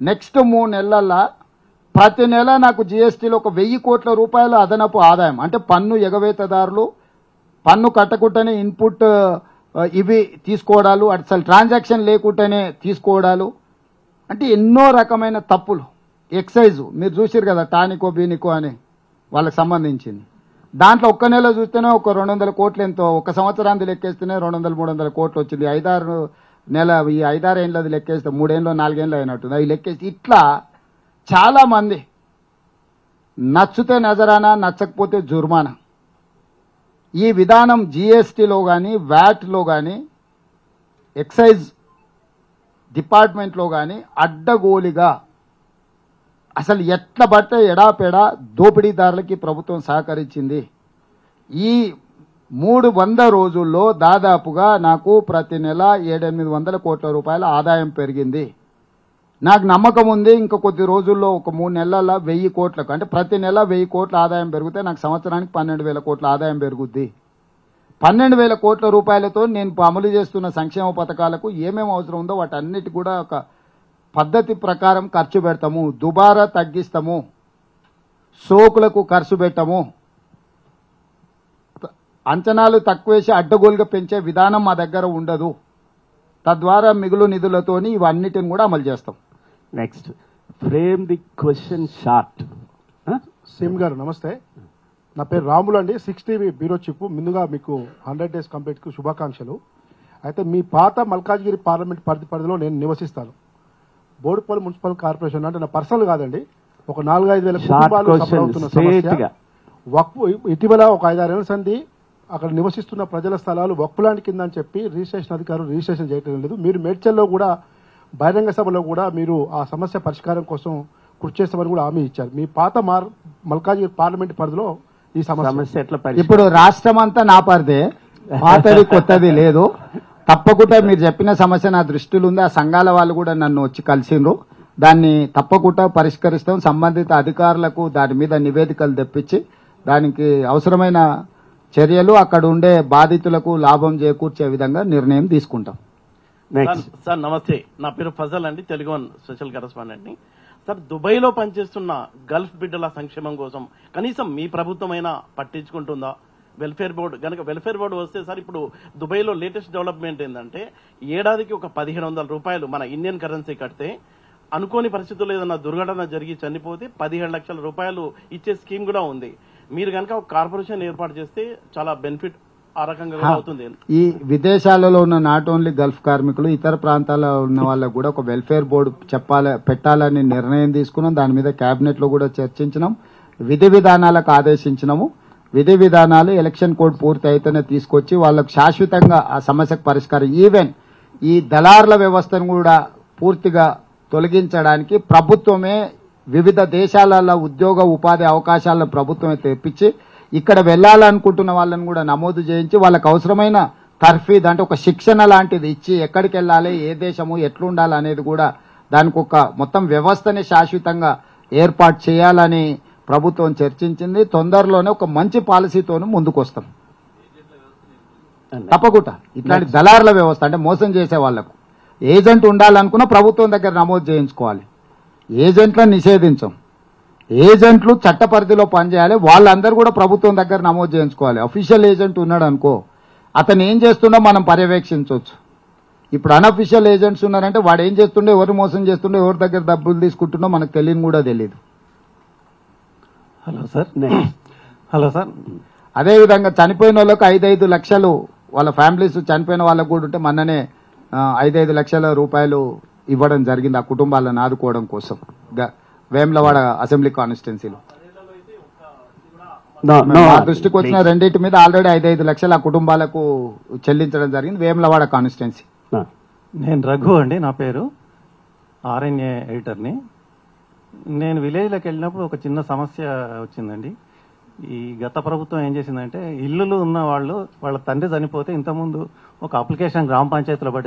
Next 3 నెలల్లో ప్రతి నెల నాకు జీఎస్టీలో ఒక 1000 కోట్ల రూపాయల అదనపు ఆదాయం, అంటే పన్ను ఎగవేతదారులు పన్ను కట్టకుండానే ఇన్పుట్ ఇవి తీసుకోవడాలు, అసలు ట్రాన్సాక్షన్ లేకుండానే తీసుకోవడాలు, అంటే ఎన్నో రకమైన తప్పులు. ఎక్సైజు మీరు చూసారు కదా, టానికో బీనికో అని వాళ్ళకి సంబంధించింది. దాంట్లో ఒక్క నెల చూస్తేనే ఒక 200 కోట్లు ఎంతో, ఒక సంవత్సరానికి లెక్కేస్తేనే 200-300 కోట్లు వచ్చింది. 5-6 నెల ఈ 5-6 ఏళ్ళది లెక్కేస్తే 3 ఏళ్ళు 4 ఏళ్ళు అయినట్టుంది. అవి లెక్కేసి ఇట్లా చాలామంది నచ్చితే నజరానా, నచ్చకపోతే జుర్మానా. ఈ విధానం జీఎస్టీలో కానీ, వ్యాట్లో కానీ, ఎక్సైజ్ డిపార్ట్మెంట్లో కానీ అడ్డగోలిగా అసలు ఎట్లా పడితే ఎడాపెడా దోపిడీదారులకి ప్రభుత్వం సహకరించింది. ఈ 300 రోజుల్లో దాదాపుగా నాకు ప్రతి నెల 700-800 కోట్ల రూపాయల ఆదాయం పెరిగింది. నాకు నమ్మకం ఉంది ఇంకా కొద్ది రోజుల్లో ఒక 3 నెలల 1000 కోట్లకు, అంటే ప్రతి నెల 1000 కోట్ల ఆదాయం పెరిగితే నాకు సంవత్సరానికి 12,000 కోట్ల ఆదాయం పెరుగుద్ది. 12,000 కోట్ల రూపాయలతో నేను అమలు చేస్తున్న సంక్షేమ పథకాలకు ఏమేమి అవసరం ఉందో వాటన్నిటి కూడా ఒక పద్ధతి ప్రకారం ఖర్చు పెడతాము. దుబారా తగ్గిస్తాము, సోకులకు ఖర్చు పెట్టము, అంచనాలు తక్కువేసి అడ్డగోలుగా పెంచే విధానం మా దగ్గర ఉండదు. తద్వారా మిగులు నిధులతోని ఇవన్నిటిని కూడా అమలు చేస్తాం. Next frame the question short. SIM గారు నమస్తే, నా పేరు రాములు అండి, 6TV బ్యూరో చీఫ్. ముందుగా మీకు 100 days కంప్లీట్కు శుభాకాంక్షలు. అయితే మీ పాత మల్కాజ్గిరి పార్లమెంట్ పరిధిలో నేను నివసిస్తాను. బోడుపల్లి మున్సిపల్ కార్పొరేషన్ అంటే నా పర్సనల్ కాదండి, ఒక 4-5 వేల కుటుంబాలు సఫర్ అవుతున్న సమస్య. వక్ఫ్ ఇటీవల ఒక 5-6 ఏళ్ల సంది అక్కడ నివసిస్తున్న ప్రజల స్థలాలు వక్ఫ్లాండ్ కింద అని చెప్పి రిజిస్ట్రేషన్ అధికారులు రిజిస్ట్రేషన్ చేయడం లేదు. మీరు మేడ్చల్లో కూడా బహిరంగ సభలో కూడా మీరు ఆ సమస్య పరిష్కారం కోసం కృషి చేస్తామని కూడా హామీ ఇచ్చారు. మీ పాత మల్కాజ్గిరి పార్లమెంట్ పరిధిలో ఈ సమస్య ఎట్లా? ఇప్పుడు రాష్ట్రం అంతా నా పరిదే, పాతది కొత్తది లేదు. తప్పకుండా మీరు చెప్పిన సమస్య నా దృష్టిలో ఉంది. ఆ సంఘాల వాళ్ళు కూడా నన్ను వచ్చి కలిసిండ్రు. దాన్ని తప్పకుండా పరిష్కరిస్తాం. సంబంధిత అధికారులకు దాని మీద నివేదికలు తెప్పించి దానికి అవసరమైన చర్యలు అక్కడ ఉండే బాధితులకు లాభం చేకూర్చే విధంగా నిర్ణయం తీసుకుంటాం. సార్ నమస్తే, నా పేరు ఫజల్ అండి, తెలుగు వన్ స్పెషల్ కరెస్పాండెంట్ ని. సార్ దుబాయ్లో పనిచేస్తున్న గల్ఫ్ బిడ్డల సంక్షేమం కోసం కనీసం మీ ప్రభుత్వమైనా పట్టించుకుంటుందా? వెల్ఫేర్ బోర్డు కనుక వెల్ఫేర్ బోర్డు వస్తే సార్, ఇప్పుడు దుబాయ్లో లేటెస్ట్ డెవలప్మెంట్ ఏంటంటే ఏడాదికి ఒక 1,500 రూపాయలు మన ఇండియన్ కరెన్సీ కడితే అనుకోని పరిస్థితుల్లో ఏదైనా దుర్ఘటన జరిగి చనిపోతే 17 లక్షల రూపాయలు ఇచ్చే స్కీమ్ కూడా ఉంది. మీరు కనుక ఒక కార్పొరేషన్ ఏర్పాటు చేస్తే చాలా బెనిఫిట్ ఆ రకంగా అవుతుంది. ఈ విదేశాలలో ఉన్న నాట్ ఓన్లీ గల్ఫ్ కార్మికులు, ఇతర ప్రాంతాల్లో ఉన్న వాళ్ళకు కూడా ఒక వెల్ఫేర్ బోర్డు పెట్టాలని నిర్ణయం తీసుకున్నాం. దాని మీద కేబినెట్ లో కూడా చర్చించినాం, విధి విధానాలకు ఆదేశించినాము. విధి విధానాలు ఎలక్షన్ కోడ్ పూర్తి అయితేనే తీసుకొచ్చి వాళ్ళకు శాశ్వతంగా ఆ సమస్యకు పరిష్కారం, ఈవెన్ ఈ దళారుల వ్యవస్థను కూడా పూర్తిగా తొలగించడానికి ప్రభుత్వమే వివిధ దేశాలలో ఉద్యోగ ఉపాధి అవకాశాలను ప్రభుత్వమే తెప్పించి ఇక్కడ వెళ్లాలనుకుంటున్న వాళ్ళని కూడా నమోదు చేయించి వాళ్ళకు అవసరమైన తర్ఫీద్ అంటే ఒక శిక్షణ లాంటిది ఇచ్చి ఎక్కడికి వెళ్ళాలి, ఏ దేశము ఎట్లుండాలి అనేది కూడా దానికి ఒక మొత్తం వ్యవస్థని శాశ్వతంగా ఏర్పాటు చేయాలని ప్రభుత్వం చర్చించింది. తొందరలోనే ఒక మంచి పాలసీతోనూ ముందుకు వస్తాం. తప్పకుండా ఇట్లాంటి దళారుల వ్యవస్థ అంటే మోసం చేసే వాళ్లకు ఏజెంట్ ఉండాలనుకున్న ప్రభుత్వం దగ్గర నమోదు చేయించుకోవాలి. ఏజెంట్లను నిషేధించం, ఏజెంట్లు చట్ట పరిధిలో పనిచేయాలి. వాళ్ళందరూ కూడా ప్రభుత్వం దగ్గర నమోదు చేయించుకోవాలి. అఫీషియల్ ఏజెంట్ ఉన్నాడు అనుకో, అతను ఏం చేస్తుండో మనం పర్యవేక్షించవచ్చు. ఇప్పుడు అన్అఫీషియల్ ఏజెంట్స్ ఉన్నారంటే వాడు ఏం చేస్తుండో, ఎవరు మోసం చేస్తుండో, ఎవరి దగ్గర డబ్బులు తీసుకుంటుండో మనకు తెలియని కూడా తెలియదు. హలో సార్, అదేవిధంగా చనిపోయిన వాళ్ళకు 5-5 లక్షలు వాళ్ళ ఫ్యామిలీస్ చనిపోయిన వాళ్ళకు కూడా ఉంటే మొన్ననే 5-5 లక్షల రూపాయలు ఇవ్వడం జరిగింది ఆ కుటుంబాలను ఆదుకోవడం కోసం వేములవాడ అసెంబ్లీ కాన్స్టిట్యున్సీలో. దృష్టికి వచ్చిన రెండింటి మీద ఆల్రెడీ 5-5 లక్షలు ఆ కుటుంబాలకు చెల్లించడం జరిగింది వేములవాడ కాన్స్టిట్యున్సీ. నేను రఘు అండి, నా పేరు RNA ఎడిటర్ని. నేను విలేజ్లోకి వెళ్ళినప్పుడు ఒక చిన్న సమస్య వచ్చిందండి. ఈ గత ప్రభుత్వం ఏం చేసిందంటే ఇల్లులు ఉన్న వాళ్ళు వాళ్ళ తండ్రి చనిపోతే ఇంతకుముందు ఒక అప్లికేషన్ గ్రామ పంచాయతీలో పడి